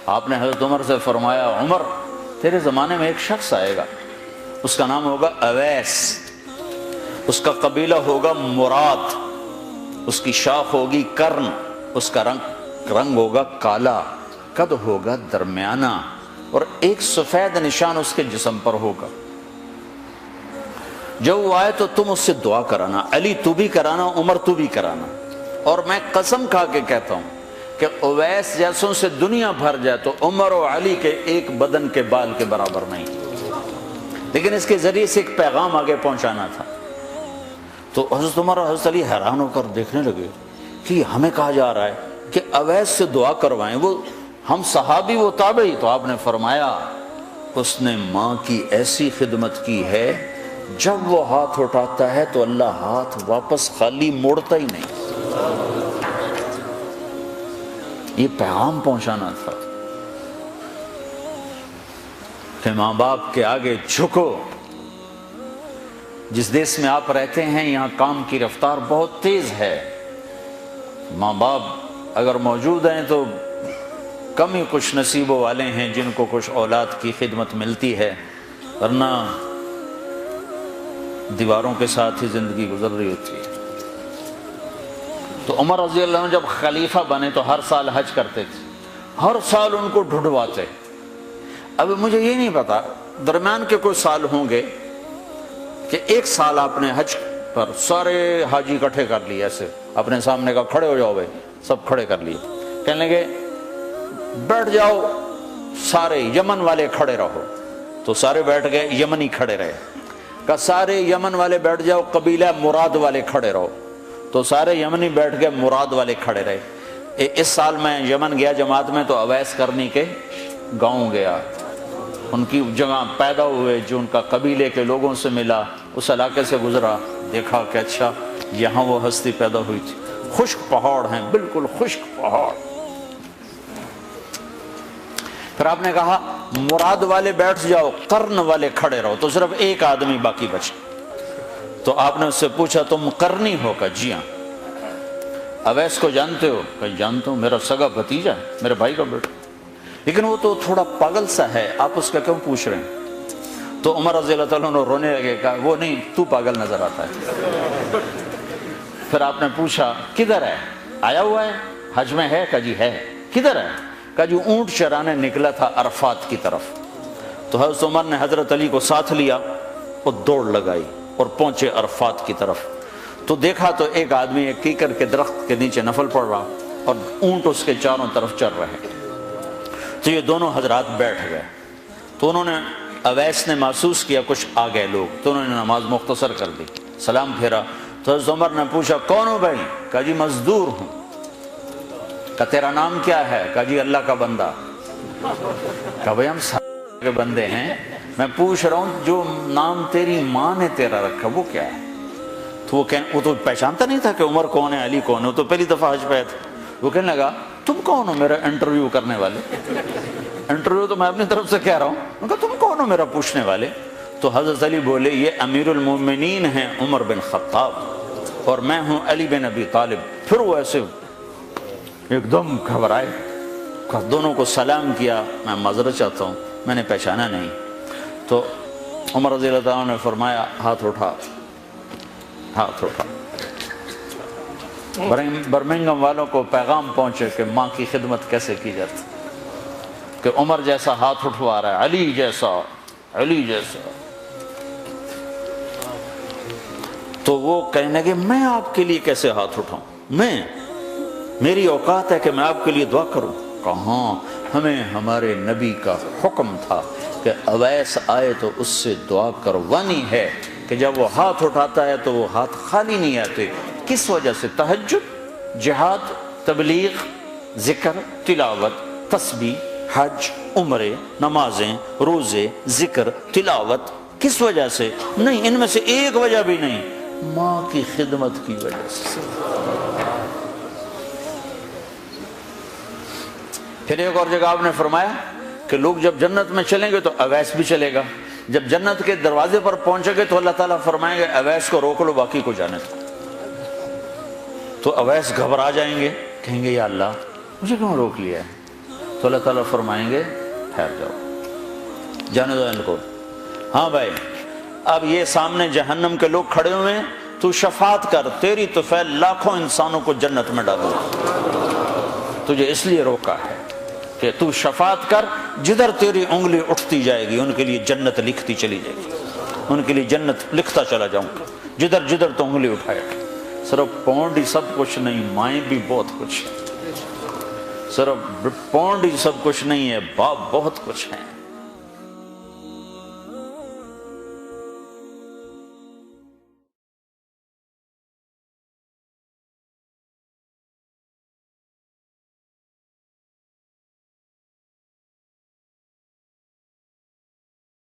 آپ نے حضرت عمر سے فرمایا عمر تیرے زمانے میں ایک شخص آئے گا، اس کا نام ہوگا اویس، اس کا قبیلہ ہوگا مراد، اس کی شاخ ہوگی کرن، اس کا رنگ ہوگا کالا، قد ہوگا درمیانہ، اور ایک سفید نشان اس کے جسم پر ہوگا۔ جب وہ آئے تو تم اس سے دعا کرانا، علی تو بھی کرانا، عمر تو بھی کرانا، اور میں قسم کھا کے کہتا ہوں کہ اویس جیسوں سے دنیا بھر جائے تو عمر و علی کے ایک بدن کے بال کے برابر نہیں، لیکن اس کے ذریعے سے ایک پیغام آگے پہنچانا تھا۔ تو حضرت عمر اور حضرت علی حیران ہو کر دیکھنے لگے کہ ہمیں کہا جا رہا ہے کہ اویس سے دعا کروائیں، وہ ہم صحابی وہ تابعی۔ تو آپ نے فرمایا اس نے ماں کی ایسی خدمت کی ہے، جب وہ ہاتھ اٹھاتا ہے تو اللہ ہاتھ واپس خالی موڑتا ہی نہیں۔ یہ پیغام پہنچانا تھا کہ ماں باپ کے آگے جھکو۔ جس دیش میں آپ رہتے ہیں یہاں کام کی رفتار بہت تیز ہے، ماں باپ اگر موجود ہیں تو کم ہی خوش نصیبوں والے ہیں جن کو کچھ اولاد کی خدمت ملتی ہے، ورنہ دیواروں کے ساتھ ہی زندگی گزر رہی ہوتی ہے۔ تو عمر رضی اللہ عنہ جب خلیفہ بنے تو ہر سال حج کرتے تھے، ہر سال ان کو ڈھونڈواتے۔ اب مجھے یہ نہیں پتا درمیان کے کوئی سال ہوں گے کہ ایک سال آپ نے حج پر سارے حاجی اکٹھے کر لیے، ایسے اپنے سامنے کا کھڑے ہو جاؤ بھائی، سب کھڑے کر لیے، کہنے لگے بیٹھ جاؤ سارے یمن والے کھڑے رہو، تو سارے بیٹھ گئے، یمنی کھڑے رہے، کہ سارے یمن والے بیٹھ جاؤ، قبیلہ مراد والے کھڑے رہو، تو سارے یمنی بیٹھ گئے، مراد والے کھڑے رہے۔ اس سال میں یمن گیا جماعت میں تو اویس کرنی کے گاؤں گیا، ان کی جگہ پیدا ہوئے، جو ان کا قبیلے کے لوگوں سے ملا، اس علاقے سے گزرا، دیکھا کہ اچھا یہاں وہ ہستی پیدا ہوئی تھی۔ خشک پہاڑ ہیں، بالکل خشک پہاڑ۔ پھر آپ نے کہا مراد والے بیٹھ جاؤ، قرن والے کھڑے رہو، تو صرف ایک آدمی باقی بچا۔ تو آپ نے اس سے پوچھا تم قرنی ہو؟ کہ جی ہاں۔ اویس کو جانتے ہو؟ کہ جانتا ہوں، میرا سگا بھتیجا ہے، میرے بھائی کا بیٹا، لیکن وہ تو تھوڑا پاگل سا ہے، آپ اس کا کیوں پوچھ رہے ہیں؟ تو عمر رضی اللہ تعالیٰ عنہ رونے لگے، کہا وہ نہیں، تو پاگل نظر آتا ہے۔ پھر آپ نے پوچھا کدھر ہے؟ آیا ہوا ہے حج میں؟ ہے؟ کہ جی ہے۔ کدھر ہے؟ کہ جو اونٹ چرانے نکلا تھا عرفات کی طرف۔ تو حضرت عمر نے حضرت علی کو ساتھ لیا اور دوڑ لگائی اور پہنچے عرفات کی طرف، تو دیکھا تو ایک آدمی ایک کیکر کے درخت کے نیچے نفل پڑ رہا اور اونٹ اس کے چاروں طرف چل رہے۔ تو یہ دونوں حضرات بیٹھ گئے، تو انہوں نے اویس نے محسوس کیا کچھ آ گئے لوگ، تو انہوں نے نماز مختصر کر دی، سلام پھیرا۔ تو حضرت عمر نے پوچھا کون ہو بھائی؟ کہا جی مزدور ہوں۔ کہا تیرا نام کیا ہے؟ کہا جی اللہ کا بندہ۔ کہا بھائی ہم سارے کے بندے ہیں، میں پوچھ رہا ہوں جو نام تیری ماں نے تیرا رکھا وہ کیا ہے؟ تو وہ تو پہچانتا نہیں تھا کہ عمر کون ہے، علی کون ہے، وہ تو پہلی دفعہ حج پہ آئے تھے۔ وہ کہنے لگا تم کون ہو میرا انٹرویو کرنے والے؟ انٹرویو تو میں اپنی طرف سے کہہ رہا ہوں۔ میں کہا تم کون ہو میرا پوچھنے والے؟ تو حضرت علی بولے یہ امیر المومنین ہیں عمر بن خطاب اور میں ہوں علی بن ابی طالب۔ پھر وہ ایسے ایک دم گھبرائے، دونوں کو سلام کیا، میں معذرت چاہتا ہوں میں نے پہچانا نہیں۔ تو عمر رضی اللہ عنہ نے فرمایا ہاتھ اٹھا، ہاتھ اٹھا۔ برمنگم والوں کو پیغام پہنچے کہ ماں کی خدمت کیسے کی جاتی، کہ عمر جیسا ہاتھ اٹھوا رہا ہے، علی جیسا، علی جیسا۔ تو وہ کہنے لگے میں آپ کے لیے کیسے ہاتھ اٹھاؤں، میری اوقات ہے کہ میں آپ کے لیے دعا کروں؟ کہاں، ہمیں ہمارے نبی کا حکم تھا کہ اویس آئے تو اس سے دعا کروانی ہے، کہ جب وہ ہاتھ اٹھاتا ہے تو وہ ہاتھ خالی نہیں آتے۔ کس وجہ سے؟ تہجد، جہاد، تبلیغ، ذکر، تلاوت، تسبیح، حج، عمرے، نمازیں، روزے، ذکر، تلاوت۔ کس وجہ سے؟ نہیں، ان میں سے ایک وجہ بھی نہیں، ماں کی خدمت کی وجہ سے۔ پھر ایک اور جگہ آپ نے فرمایا کہ لوگ جب جنت میں چلیں گے تو اویس بھی چلے گا، جب جنت کے دروازے پر پہنچے گے تو اللہ تعالیٰ فرمائیں گے اویس کو روک لو، باقی کو جانے دو۔ تو اویس گھبرا جائیں گے، کہیں گے یا اللہ مجھے کیوں روک لیا ہے؟ تو اللہ تعالیٰ فرمائیں گے ٹھہر جاؤ، جانے دو ان کو۔ ہاں بھائی، اب یہ سامنے جہنم کے لوگ کھڑے ہوئے ہیں، تو شفاعت کر، تیری طفیل لاکھوں انسانوں کو جنت میں ڈالو۔ تجھے اس لیے روکا ہے کہ تو شفاعت کر، جدھر تیری انگلی اٹھتی جائے گی ان کے لیے جنت لکھتی چلی جائے گی، ان کے لیے جنت لکھتا چلا جاؤں گا، جدھر جدھر تو انگلی اٹھائے۔ صرف پونڈ ہی سب کچھ نہیں، مائیں بھی بہت کچھ ہے۔ صرف پونڈ ہی سب کچھ نہیں ہے، باپ بہت کچھ ہیں۔